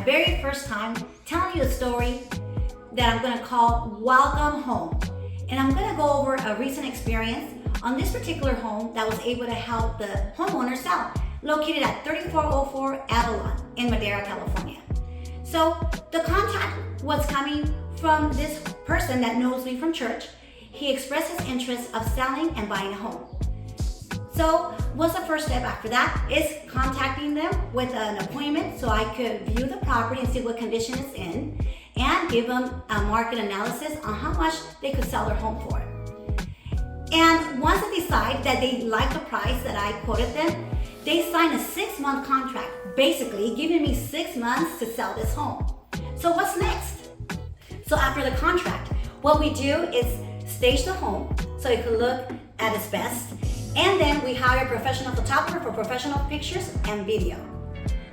very first time telling you a story that I'm gonna call Welcome Home. And I'm gonna go over a recent experience on this particular home that was able to help the homeowner sell, located at 3404 Avalon in Madera, California. So the contact was coming from this person that knows me from church. He expressed his interest of selling and buying a home. So what's the first step after that is contacting them with an appointment so I could view the property and see what condition it's in and give them a market analysis on how much they could sell their home for. And once they decide that they like the price that I quoted them, they sign a 6-month contract, basically giving me 6 months to sell this home. So what's next? So after the contract, what we do is stage the home so it could look at its best. And then we hire a professional photographer for professional pictures and video.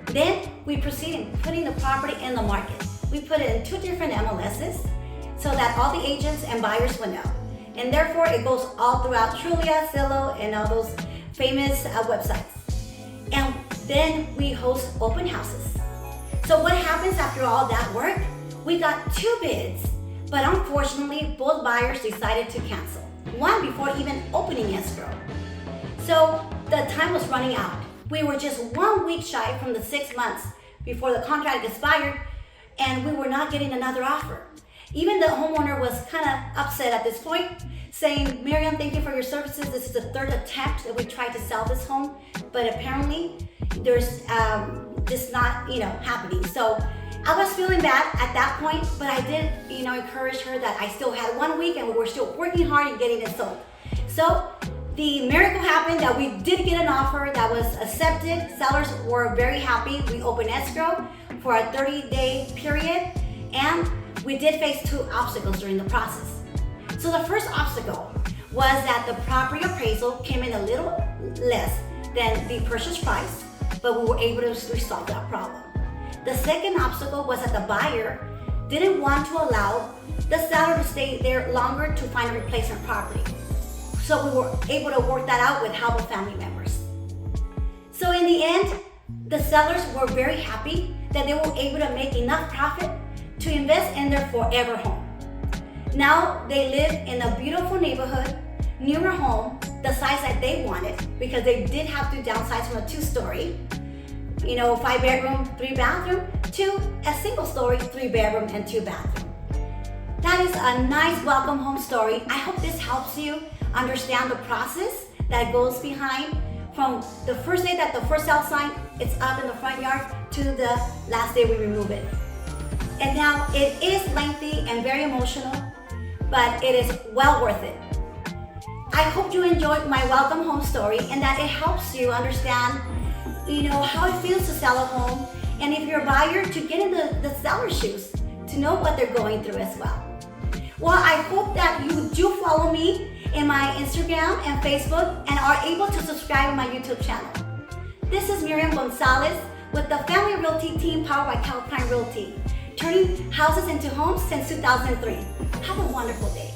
Then we proceed in putting the property in the market. We put it in 2 different MLSs so that all the agents and buyers will know. And therefore it goes all throughout Trulia, Zillow, and all those famous websites. And then we host open houses. So what happens after all that work? We got 2 bids, but unfortunately both buyers decided to cancel. One before even opening escrow. So the time was running out. We were just 1 week shy from the 6 months before the contract expired, and we were not getting another offer. Even the homeowner was kind of upset at this point, saying, "Miriam, thank you for your services. This is the 3rd attempt that we tried to sell this home, but apparently there's just not, happening." So I was feeling bad at that point, but I did, encourage her that I still had 1 week and we were still working hard in getting it sold. So the miracle happened that we did get an offer that was accepted. Sellers were very happy. We opened escrow for a 30-day period, and we did face 2 obstacles during the process. So the first obstacle was that the property appraisal came in a little less than the purchase price, but we were able to resolve that problem. The second obstacle was that the buyer didn't want to allow the seller to stay there longer to find a replacement property. So we were able to work that out with help of family members. So in the end, the sellers were very happy that they were able to make enough profit to invest in their forever home. Now they live in a beautiful neighborhood, newer home, the size that they wanted, because they did have to downsize from a 2-story, 5-bedroom, 3-bathroom, to a single-story, 3-bedroom and 2-bathroom. That is a nice welcome home story. I hope this helps you understand the process that goes behind from the first day that the first sale sign it's up in the front yard to the last day we remove it. And now it is lengthy and very emotional, but it is well worth it. I hope you enjoyed my welcome home story and that it helps you understand how it feels to sell a home, and if you're a buyer, to get in the seller's shoes, to know what they're going through as well. Well, I hope that you do follow me in my Instagram and Facebook and are able to subscribe to my YouTube channel. This is Miriam Gonzalez with the Family Realty team powered by Calpine Realty, turning houses into homes since 2003. Have a wonderful day.